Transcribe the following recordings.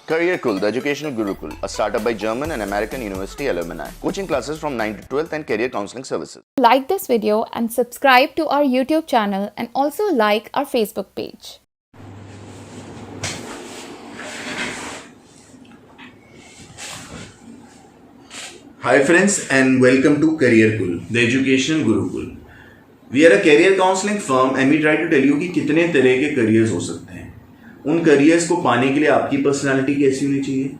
Career Cool, the educational Gurukul, a startup by German and American university alumni. Coaching classes from 9 to 12 and career counseling services. Like this video and subscribe to our YouTube channel and also like our Facebook page. Hi friends and welcome to Career Cool, the educational Gurukul. We are a career counseling firm and we try to tell you कि कितने तरह के careers हो सकते हैं. उन careers को पाने के लिए आपकी personality कैसी होनी चाहिए.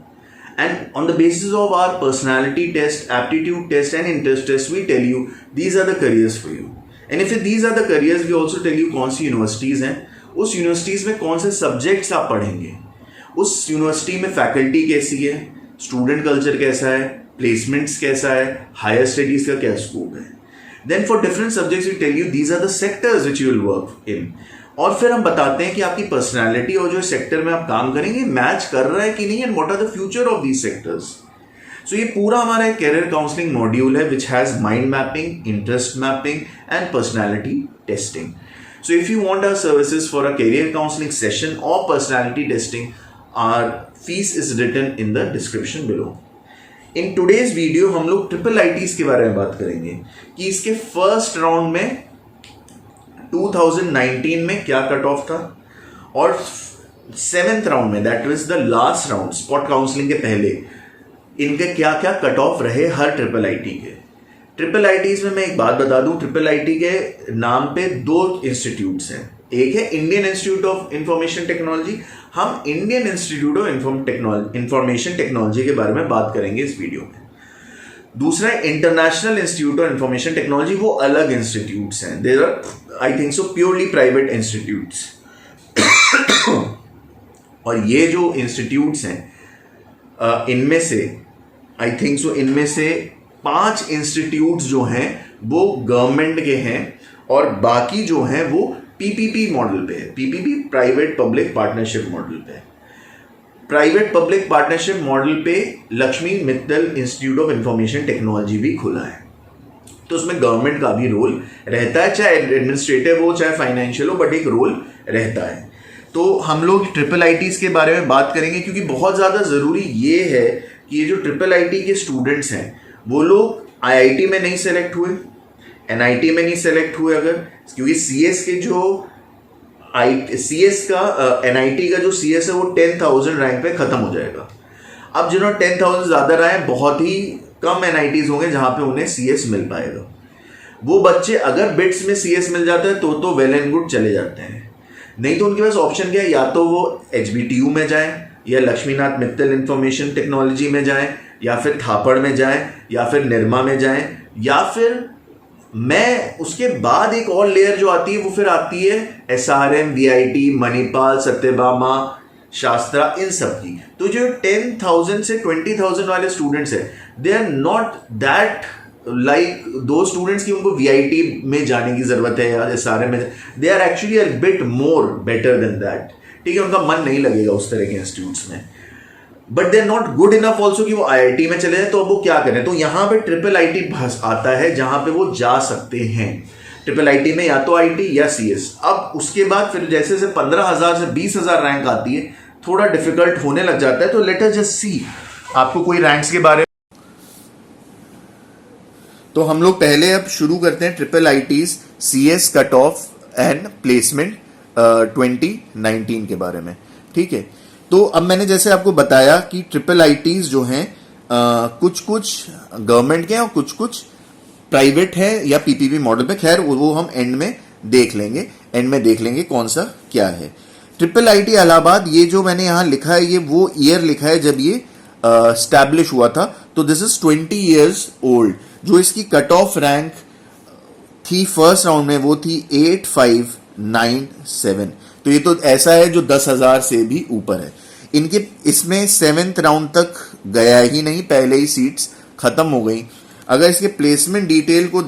And on the basis of our personality test, aptitude test and interest test, we tell you these are the careers for you. And if these are the careers, we also tell you कौन सी universities हैं, उस universities में कौन से subjects आप पढ़ेंगे, उस university में faculty कैसी है, student culture कैसा है, placements कैसा है, higher studies का क्या scope है. Then for different subjects we tell you these are the sectors which you will work in. और फिर हम बताते हैं कि आपकी पर्सनालिटी और जो सेक्टर में आप काम करेंगे मैच कर रहा है कि नहीं and what are the future of these sectors. So ये पूरा हमारा एक कैरियर काउंसलिंग मॉड्यूल है which has mind mapping, interest mapping and personality testing. So if you want our services for a career counselling session और personality testing, our fees is written in the description below. In today's video हम लोग triple ITs के बारे में बात करेंगे कि इसके फर्स्ट राउंड में 2019 में क्या कट ऑफ था और 7th राउंड में, that was the last round spot counselling के पहले, इनके क्या क्या कट ऑफ रहे हर ट्रिपल आईटी के. ट्रिपल आईटीज में मैं एक बात बता दूं, ट्रिपल आईटी के नाम पे 2 इंस्टीट्यूट्स हैं. एक है Indian institute of information technology. हम Indian institute of information technology के बारे में बात करेंगे इस वीडियो में. दूसरा है international institute of information technology. वो अलग इंस्टीट्यूट्स हैं, there are I think so purely private institutes. और ये जो इंस्टीट्यूट्स हैं इनमें से आई थिंक सो इनमें से 5 इंस्टीट्यूट्स जो हैं वो गवर्नमेंट के हैं और बाकी जो हैं वो पीपीपी मॉडल पे है. PPP private public partnership model पे है. प्राइवेट पब्लिक पार्टनरशिप मॉडल पे Lakshmi Mittal institute of information technology भी खुला है. तो उसमें गवर्नमेंट का भी रोल रहता है, चाहे एडमिनिस्ट्रेटिव हो चाहे फाइनेंशियल हो, बट एक रोल रहता है. तो हम लोग ट्रिपल आईटीज के बारे में बात करेंगे क्योंकि बहुत ज़्यादा ज़रूरी ये है कि ये जो ट्रिपल आईटी के स्टूडेंट्स हैं वो लोग आईआईटी में नहीं सेलेक्ट हुए, एनआईटी में नहीं सेलेक्ट हुए अगर, क्योंकि सीएस के जो सीएस का एनआईटी का जो सीएस है वो 10,000 रैंक पे खत्म हो जाएगा. अब जिन्होंने 10,000 ज़्यादा रहे हैं, बहुत ही कम एनआईटीज होंगे जहाँ पे उन्हें सीएस मिल पाएगा. वो बच्चे अगर बिट्स में सीएस मिल जाता है तो वेल एंड गुड चले जाते हैं. नहीं तो उनके पास ऑप्शन क्या है, या तो वो एचबीटीयू में जाए या लक्ष्मीनाथ मित्तल इंफॉर्मेशन टेक्नोलॉजी में जाए या फिर थापड़ में जाए या फिर निर्मा में जाए, या फिर मैं उसके बाद एक और लेयर जो आती है वो फिर आती है एसआरएम, वीआईटी, मणिपाल, सत्यभामा, शास्त्रा, इन सब की. तो जो 10,000 से 20,000 वाले स्टूडेंट्स हैं they are not that like दो स्टूडेंट्स की उनको वीआईटी में जाने की जरूरत है या एसआरएम में. They are actually a bit more better than that. ठीक है, उनका मन नहीं लगेगा उस तरह के इंस्टीट्यूट्स में, but they are not good enough also कि वो आईआईटी में चले जाए. तो अब वो क्या करें, तो यहाँ पे ट्रिपल आईटी आता है जहाँ पे वो जा सकते हैं. ट्रिपल आईटी में या तो आईटी या सीएस. अब उसके बाद फिर जैसे से 15,000 से 20,000 रैंक आती है, थोड़ा डिफिकल्ट होने लग जाता है. तो लेट अस जस्ट सी आपको कोई रैंक्स के बारे में. तो हम लोग पहले अब शुरू करते हैं triple ITs CS cut off and placement 2019 के बारे में. ठीक है, तो अब मैंने जैसे आपको बताया कि ट्रिपल आईटीज जो हैं कुछ कुछ गवर्नमेंट के हैं और कुछ कुछ प्राइवेट है या पीपीपी मॉडल पे. खैर वो हम एंड में देख लेंगे कौन सा क्या है. ट्रिपल आईटी इलाहाबाद, ये जो मैंने यहाँ लिखा है ये वो ईयर लिखा है जब ये स्टैब्लिश हुआ था. तो दिस इज 20 years ओल्ड. जो इसकी कट ऑफ रैंक थी फर्स्ट राउंड में वो थी 8597. तो ये तो ऐसा है जो 10,000 से भी ऊपर है. इनके इसमें 7th राउंड तक गया ही नहीं, पहले ही सीट्स खत्म हो गई. अगर इसके प्लेसमेंट डिटेल को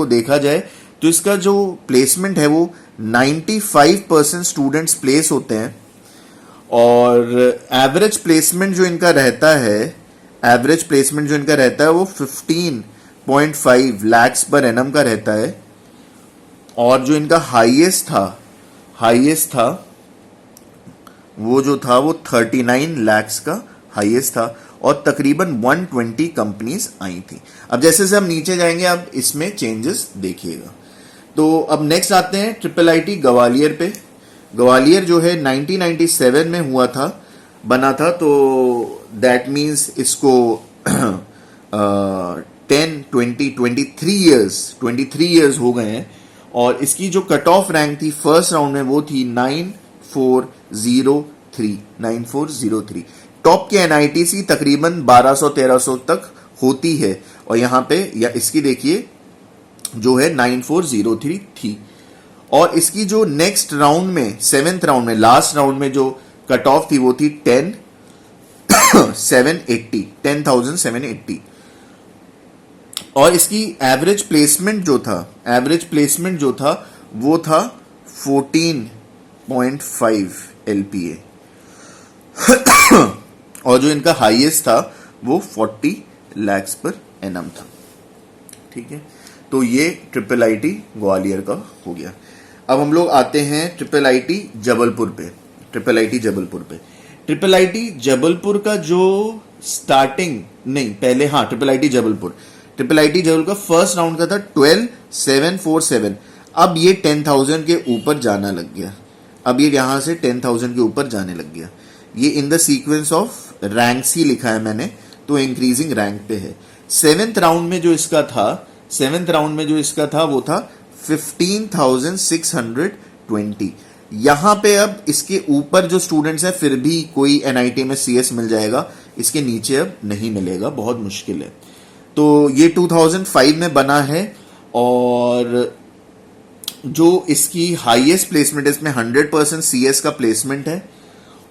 देखा जाए तो इसका जो प्लेसमेंट है वो 95% स्टूडेंट्स प्लेस होते हैं और एवरेज प्लेसमेंट जो इनका रहता है वो 15.5 lakhs पर एनम का रहता है. और जो इनका हाईएस्ट था वो जो था वो 39 lakhs का हाईएस्ट था और तकरीबन 120 कंपनीज आई थी। अब जैसे जैसे हम नीचे जाएंगे अब इसमें चेंजेस देखिएगा। तो अब नेक्स्ट आते हैं ट्रिपल आईटी ग्वालियर पे। ग्वालियर जो है 1997 में हुआ था, बना था, तो दैट मीन्स इसको 23 इयर्स हो गए हैं। और इसकी जो कट ऑफ रैंक थी फर्स्ट राउंड में वो थी 9403। टॉप के एनआईटीसी तकरीबन 1200-1300 तक होती है और यहाँ पे या इसकी देखिए जो है 9403 थी। और इसकी जो नेक्स्ट राउंड में 7th राउंड में लास्ट राउंड में जो कट ऑफ थी वो थी 10,780 और इसकी एवरेज प्लेसमेंट जो था वो था 14.5 LPA और जो इनका हाईएस्ट था वो 40 lakhs पर एनम था। ठीक है, तो ये ट्रिपल आईटी ग्वालियर का हो गया। अब हम लोग आते हैं ट्रिपल आईटी जबलपुर पे। ट्रिपल आईटी जबलपुर का जो स्टार्टिंग नहीं पहले हाँ ट्रिपल आईटी जबलपुर का फर्स्ट राउंड का था 12,747। अब ये 10,000 के ऊपर जाना लग गया। अब ये यहां से 10,000 के ऊपर जाने लग गया। ये in the sequence of ranks ही लिखा है मैंने, तो इंक्रीजिंग रैंक पे है। 7th राउंड में जो इसका था वो था 15,620। यहां पे अब इसके ऊपर जो स्टूडेंट्स हैं फिर भी कोई एनआईटी में सीएस मिल जाएगा, इसके नीचे अब नहीं मिलेगा, बहुत मुश्किल है। तो ये 2005 में बना है और जो इसकी हाईएस्ट प्लेसमेंट है इसमें 100% सीएस का प्लेसमेंट है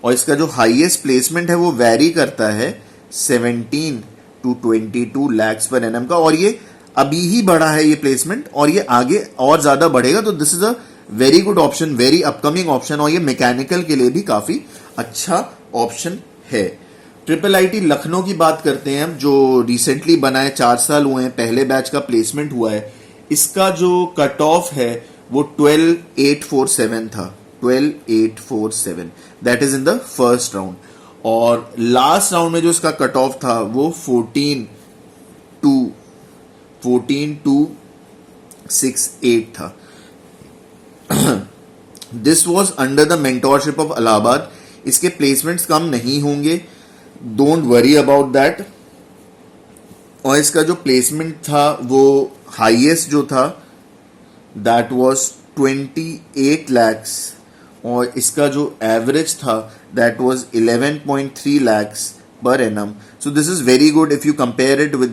और इसका जो हाईएस्ट प्लेसमेंट है वो वैरी करता है 17 to 22 lakhs पर एनम का और ये अभी ही बढ़ा है ये प्लेसमेंट और ये आगे और ज्यादा बढ़ेगा। तो this is a very good option, very upcoming option और ये मैकेनिकल के लिए भी काफी अच्छा ऑप्शन है। ट्रिपल आईटी लखनऊ की बात करते हैं हम, जो रिसेंटली बना है, 4 साल हुए हैं, पहले बैच का प्लेसमेंट हुआ है। इसका जो कट ऑफ है वो 12,847 था, 12,847, that is in the first round. और लास्ट राउंड में जो इसका कट ऑफ था वो 14,268 था। This was under the mentorship of Allahabad. इसके प्लेसमेंट्स कम नहीं होंगे, डोंट वरी अबाउट दैट। और इसका जो प्लेसमेंट था वो हाईएस्ट जो था दैट वाज 28 lakhs और इसका जो एवरेज था that was 11.3 lakhs per annum. So this is very good if you compare it with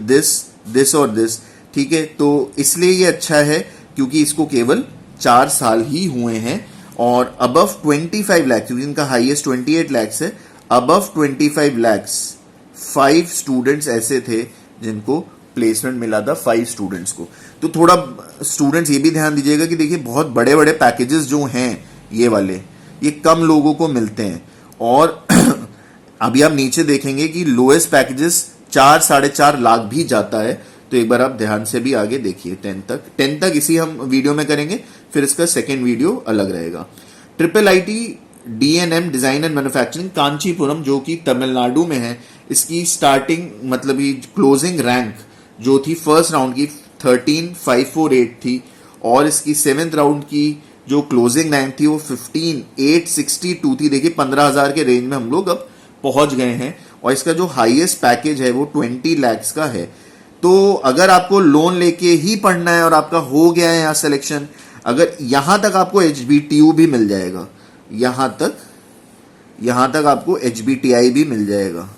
this और दिस। ठीक है, तो इसलिए ये अच्छा है क्योंकि इसको केवल 4 साल ही हुए हैं और अबव 25 lakhs, क्योंकि इनका हाईएस्ट 28 lakhs है, अबव 25 lakhs 5 स्टूडेंट्स ऐसे थे जिनको प्लेसमेंट मिला था, 5 स्टूडेंट्स को। तो थोड़ा स्टूडेंट्स ये भी ध्यान दीजिएगा कि देखिए बहुत बड़े बड़े पैकेजेस जो हैं ये वाले, ये कम लोगों को मिलते हैं और अभी आप नीचे देखेंगे कि लोएस्ट पैकेजेस 4-4.5 लाख भी जाता है। तो एक बार आप ध्यान से भी आगे देखिए 10 तक इसी हम वीडियो में करेंगे, फिर इसका सेकेंड वीडियो अलग रहेगा। Triple IT DNM design and manufacturing Kanchipuram जो कि तमिलनाडु में है, इसकी स्टार्टिंग मतलब ये क्लोजिंग रैंक जो थी फर्स्ट राउंड की 13,548 थी और इसकी 7th राउंड की जो क्लोजिंग रैंक थी वो 15,862 थी। देखिए 15,000 के रेंज में हम लोग अब पहुंच गए हैं और इसका जो हाईएस्ट पैकेज है वो 20 lakhs का है। तो अगर आपको लोन लेके ही पढ़ना है और आपका हो गया है यहाँ सिलेक्शन, अगर यहां तक आपको HBTU भी मिल जाएगा, यहां तक आपको HBTI भी मिल जाएगा।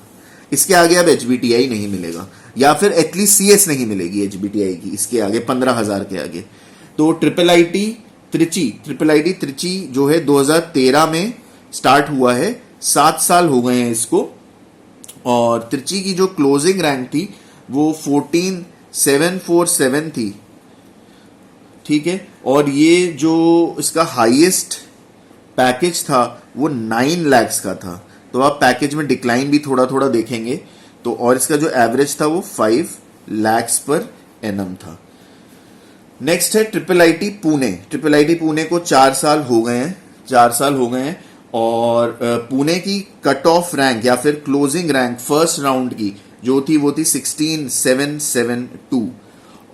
इसके आगे अब HBTI नहीं मिलेगा या फिर एटलीस्ट CS नहीं मिलेगी HBTI की इसके आगे 15,000 के आगे। तो ट्रिपल आईटी त्रिची जो है 2013 में स्टार्ट हुआ है, 7 साल हो गए हैं इसको और त्रिची की जो क्लोजिंग रैंक थी वो 14,747 थी। ठीक है, और ये जो इसका हाईएस्ट पैकेज था वो 9 lakhs का था। तो आप पैकेज में डिक्लाइन भी थोड़ा थोड़ा देखेंगे तो, और इसका जो एवरेज था वो 5 lakhs पर एनम था। नेक्स्ट है ट्रिपल आईटी पुणे को 4 साल हो गए हैं और पुणे की कट ऑफ रैंक या फिर क्लोजिंग रैंक फर्स्ट राउंड की जो थी वो थी 16772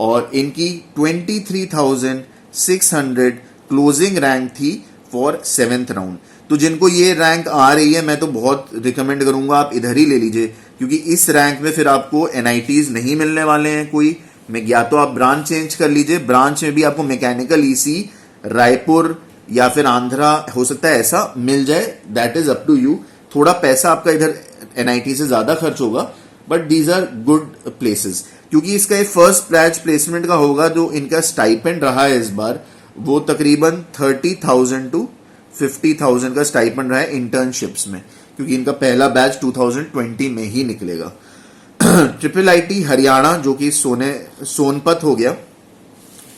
और इनकी 23,600 क्लोजिंग रैंक थी फॉर 7th राउंड। तो जिनको ये रैंक आ रही है मैं तो बहुत रिकमेंड करूंगा आप इधर ही ले लीजिए, क्योंकि इस रैंक में फिर आपको NITs नहीं मिलने वाले हैं कोई, या तो आप ब्रांच चेंज कर लीजिए, ब्रांच में भी आपको मैकेनिकल EC रायपुर या फिर आंध्रा हो सकता है ऐसा मिल जाए, that is up to you. थोड़ा पैसा आपका इधर NIT से ज्यादा खर्च होगा, but these are good places, क्योंकि इसका ये फर्स्ट बैच प्लेसमेंट का होगा। जो इनका स्टाइपेंड रहा है इस बार वो तकरीबन 30,000 to 50,000 का स्टाइपेंड रहा है इंटर्नशिप्स में, क्योंकि इनका पहला बैच 2020 में ही निकलेगा। IIIT हरियाणा जो कि सोनपत हो गया,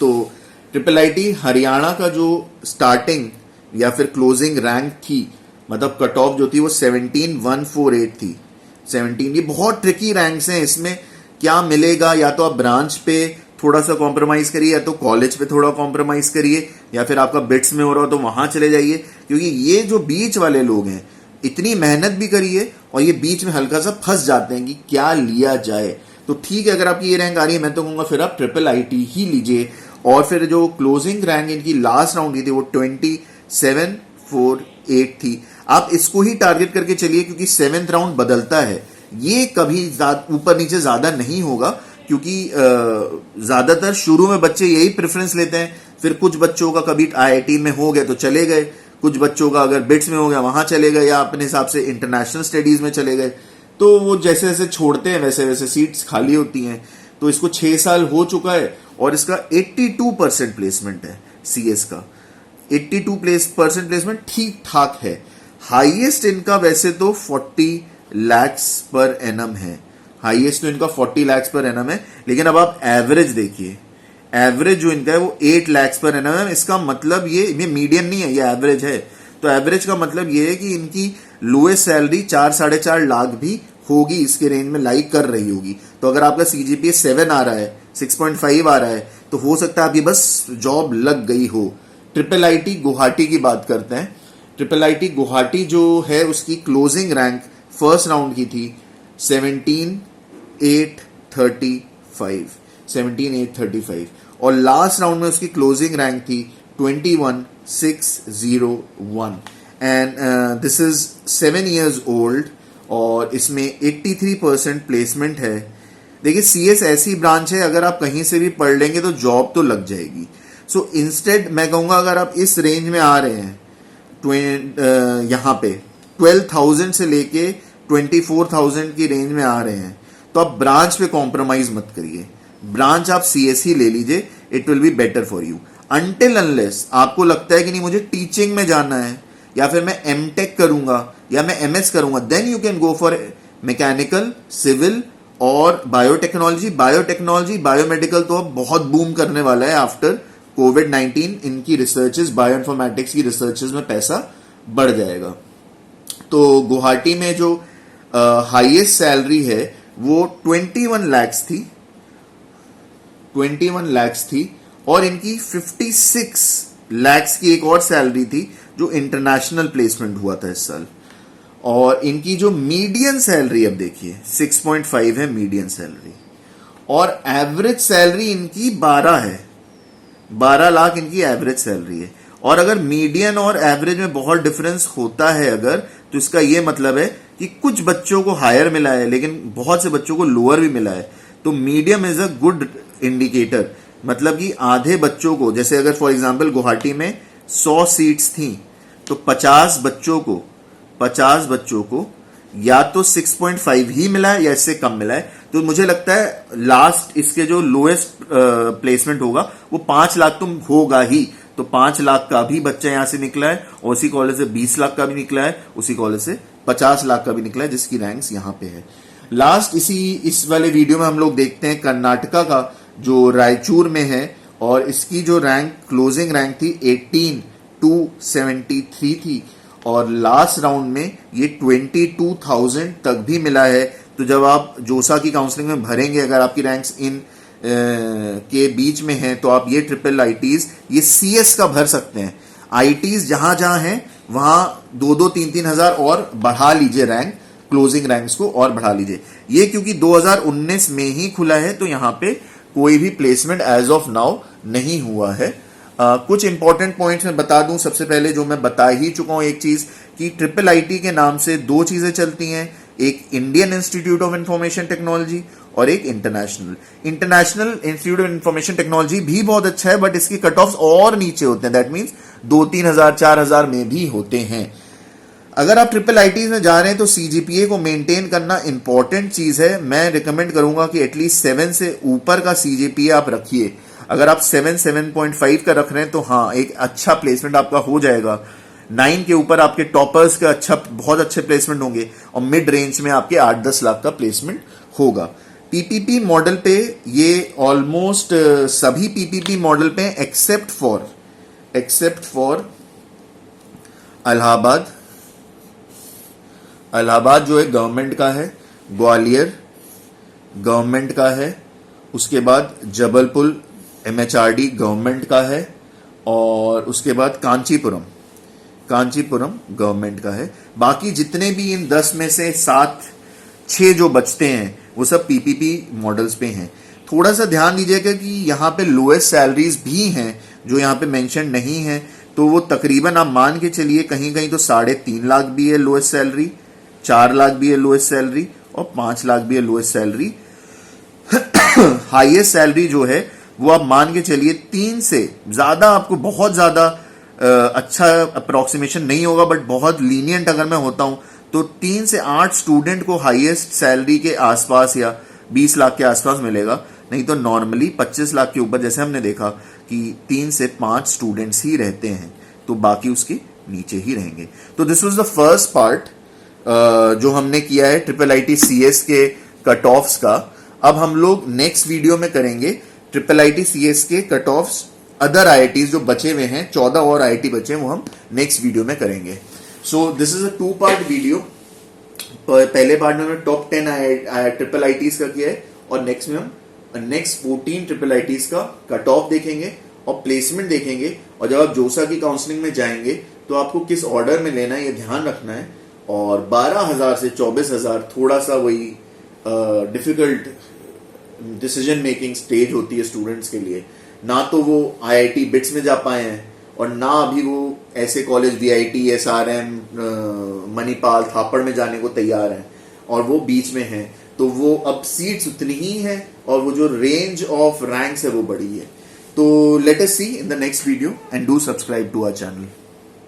तो IIIT हरियाणा का जो स्टार्टिंग या फिर क्लोजिंग रैंक थी, मतलब कट ऑफ जो थी वो 17,148 थी। 17, ये बहुत ट्रिकी रैंक्स हैं, इसमें क्या मिलेगा, या तो आप ब्रांच पे थोड़ा सा कॉम्प्रोमाइज करिए, या तो कॉलेज पे थोड़ा कॉम्प्रोमाइज करिए, या फिर आपका बिट्स में हो रहा हो तो वहां चले जाइए, क्योंकि ये जो बीच वाले लोग हैं इतनी मेहनत भी करिए और ये बीच में हल्का सा फंस जाते हैं कि क्या लिया जाए। तो ठीक है, अगर आपकी ये रैंक आ रही है मैं तो कहूंगा फिर आप IIIT ही लीजिए। और फिर जो क्लोजिंग रैंक इनकी लास्ट राउंड की थी वो 2748 थी। आप इसको ही टारगेट करके चलिए, क्योंकि 7th राउंड बदलता है, ये कभी ऊपर नीचे ज्यादा नहीं होगा, क्योंकि ज्यादातर शुरू में बच्चे यही प्रेफरेंस लेते हैं। फिर कुछ बच्चों का कभी IIT में हो गया तो चले गए, कुछ बच्चों का अगर बिट्स में हो गया वहां चले गए, या अपने हिसाब से इंटरनेशनल स्टडीज में चले गए। तो वो जैसे जैसे छोड़ते हैं वैसे वैसे सीट्स खाली होती हैं। तो इसको 6 साल हो चुका है और इसका 82% प्लेसमेंट है। CS का 82% प्लेसमेंट ठीक ठाक है। हाईएस्ट इनका वैसे तो 40 lakhs पर एनम है, हाईएस्ट तो इनका 40 lakhs पर एनम है, लेकिन अब आप एवरेज देखिए, एवरेज जो इनका है वो 8 lakhs पर एनम है। इसका मतलब ये मीडियन नहीं है, ये एवरेज है। तो एवरेज का मतलब ये है कि इनकी लोएस्ट सैलरी 4-4.5 लाख भी होगी, इसके रेंज में लाइक कर रही होगी। तो अगर आपका CGPA 7 आ रहा है, 6.5 आ रहा है, तो हो सकता है आपकी बस जॉब लग गई हो। IIIT गुवाहाटी की बात करते हैं। IIIT गुवाहाटी जो है उसकी क्लोजिंग रैंक फर्स्ट राउंड की थी 17,835 और लास्ट राउंड में उसकी क्लोजिंग रैंक थी 21,601 and this is 7 years old और इसमें 83% प्लेसमेंट है। देखिए CS ऐसी ब्रांच है, अगर आप कहीं से भी पढ़ लेंगे तो जॉब तो लग जाएगी। सो इंस्टेड मैं कहूंगा अगर आप इस रेंज में आ रहे हैं यहाँ पे 12,000 से लेके 24,000 की रेंज में आ रहे हैं, तो आप ब्रांच पे कॉम्प्रोमाइज मत करिए, ब्रांच आप CS ही ले लीजिए, it will be better for you. Until unless आपको लगता है कि नहीं मुझे टीचिंग में जाना है, या फिर मैं MTech करूंगा या मैं MS करूंगा, then you can go for mechanical, civil और बायोटेक्नोलॉजी। बायोमेडिकल तो अब बहुत बूम करने वाला है आफ्टर COVID-19। इनकी रिसर्चेस, बायोइन्फॉर्मेटिक्स की रिसर्चेस में पैसा बढ़ जाएगा। तो गुवाहाटी में जो हाईएस्ट सैलरी है वो 21 lakhs थी और इनकी 56 lakhs की एक और सैलरी थी जो इंटरनेशनल प्लेसमेंट हुआ था इस साल। और इनकी जो मीडियन सैलरी अब देखिए 6.5 है मीडियन सैलरी, और एवरेज सैलरी इनकी 12 है, 12 लाख इनकी एवरेज सैलरी है। और अगर मीडियन और एवरेज में बहुत डिफरेंस होता है अगर, तो इसका यह मतलब है कि कुछ बच्चों को हायर मिला है लेकिन बहुत से बच्चों को लोअर भी मिला है। तो medium is a good indicator, मतलब कि आधे बच्चों को, जैसे अगर फॉर एग्जांपल गुवाहाटी में 100 सीट्स थी तो 50 बच्चों को या तो 6.5 ही मिला है या इससे कम मिला है। तो मुझे लगता है लास्ट इसके जो लोएस्ट प्लेसमेंट होगा वो 5 लाख तो होगा ही। तो 5 लाख का भी बच्चा यहां से निकला है, और उसी कॉलेज से 20 लाख का भी निकला है, उसी कॉलेज से 50 लाख का भी निकला है, जिसकी रैंक्स यहां पे है। लास्ट इस वाले वीडियो में हम लोग देखते हैं कर्नाटका का जो रायचूर में है, और इसकी जो रैंक क्लोजिंग रैंक थी 18,273 थी और लास्ट राउंड में ये 22,000 तक भी मिला है। तो जब आप जोसा की काउंसलिंग में भरेंगे, अगर आपकी रैंक्स इन के बीच में हैं, तो आप ये IIITs, ये CS का भर सकते हैं। ITs जहां जहां हैं वहां 2-3 हज़ार और बढ़ा लीजिए रैंक, क्लोजिंग रैंक्स को और बढ़ा लीजिए। ये क्योंकि 2019 में ही खुला है तो यहाँ पे कोई भी प्लेसमेंट एज ऑफ नाउ नहीं हुआ है। कुछ इंपॉर्टेंट पॉइंट्स मैं बता दूं। सबसे पहले जो मैं बता ही चुका हूं एक चीज कि ट्रिपल आईटी के नाम से दो चीजें चलती हैं, एक Indian institute of information technology और एक international institute of information technology भी बहुत अच्छा है, बट इसकी कट ऑफ और नीचे होते हैं। दैट मीन्स 2-3 हजार 4 हजार में भी होते हैं। अगर आप ट्रिपल आईटी में जा रहे हैं तो सीजीपीए को मेंटेन करना इंपॉर्टेंट चीज है। मैं रिकमेंड करूंगा कि एटलीस्ट 7 से ऊपर का सीजीपीए आप रखिए। अगर आप 7.5 का रख रहे हैं तो हाँ, एक अच्छा प्लेसमेंट आपका हो जाएगा। 9 के ऊपर आपके टॉपर्स का बहुत अच्छे प्लेसमेंट होंगे और मिड रेंज में आपके 8-10 लाख का प्लेसमेंट होगा। पीपीपी मॉडल पे ये ऑलमोस्ट सभी पीपीपी मॉडल पे एक्सेप्ट फॉर इलाहाबाद जो है गवर्नमेंट का है, ग्वालियर गवर्नमेंट का है, उसके बाद जबलपुर एमएचआरडी गवर्नमेंट का है और उसके बाद कांचीपुरम गवर्नमेंट का है। बाकी जितने भी इन 10 में से 7-6 जो बचते हैं वो सब पीपीपी मॉडल्स पे हैं। थोड़ा सा ध्यान दीजिएगा कि यहाँ पे लोएस्ट सैलरीज भी हैं जो यहाँ पे मेंशन नहीं है, तो वो तकरीबन आप मान के चलिए कहीं कहीं तो 3.5 लाख भी है लोएस्ट सैलरी, 4 लाख भी है लोएस्ट सैलरी और 5 लाख भी है लोएस्ट सैलरी। हाईएस्ट सैलरी जो है वो आप मान के चलिए 3 से ज्यादा, आपको बहुत ज्यादा अच्छा अप्रोक्सीमेशन नहीं होगा, बट बहुत लीनियंट अगर मैं होता हूं तो 3 से 8 स्टूडेंट को हाईएस्ट सैलरी के आसपास या 20 लाख के आसपास मिलेगा। नहीं तो नॉर्मली 25 लाख के ऊपर, जैसे हमने देखा कि 3 से 5 स्टूडेंट्स ही रहते हैं, तो बाकी उसके नीचे ही रहेंगे। तो this was the first part जो हमने किया है ट्रिपल आईटी सीएस के कट ऑफ्स का। अब हम लोग नेक्स्ट वीडियो में करेंगे ट्रिपल आईटी सीएस के कट ऑफ्स अदर आईआईटीज जो बचे हुए हैं, 14 और आईआईटी बचे हैं, वो हम नेक्स्ट वीडियो में करेंगे। So this is a 2 part video. पहले पार्ट में हमने टॉप 10 ट्रिपल आईटीज का किया है और नेक्स्ट में हम नेक्स्ट 14 ट्रिपल आईटीज का कट ऑफ देखेंगे और प्लेसमेंट देखेंगे। और जब आप जोसा की काउंसलिंग में जाएंगे तो आपको किस ऑर्डर में लेना है ये ध्यान रखना है। और 12,000 से 24,000 थोड़ा सा वही डिफिकल्ट डिसीजन मेकिंग स्टेज होती है स्टूडेंट्स के लिए। ना तो वो आईआईटी बिट्स में जा पाए हैं और ना अभी वो ऐसे कॉलेज वीआईटी, एसआरएम, मणिपाल, थापड़ में जाने को तैयार हैं और वो बीच में हैं, तो वो अब सीट्स उतनी ही हैं और वो जो रेंज ऑफ रैंक्स है वो बड़ी है। तो let us see in the next video and do subscribe to our channel.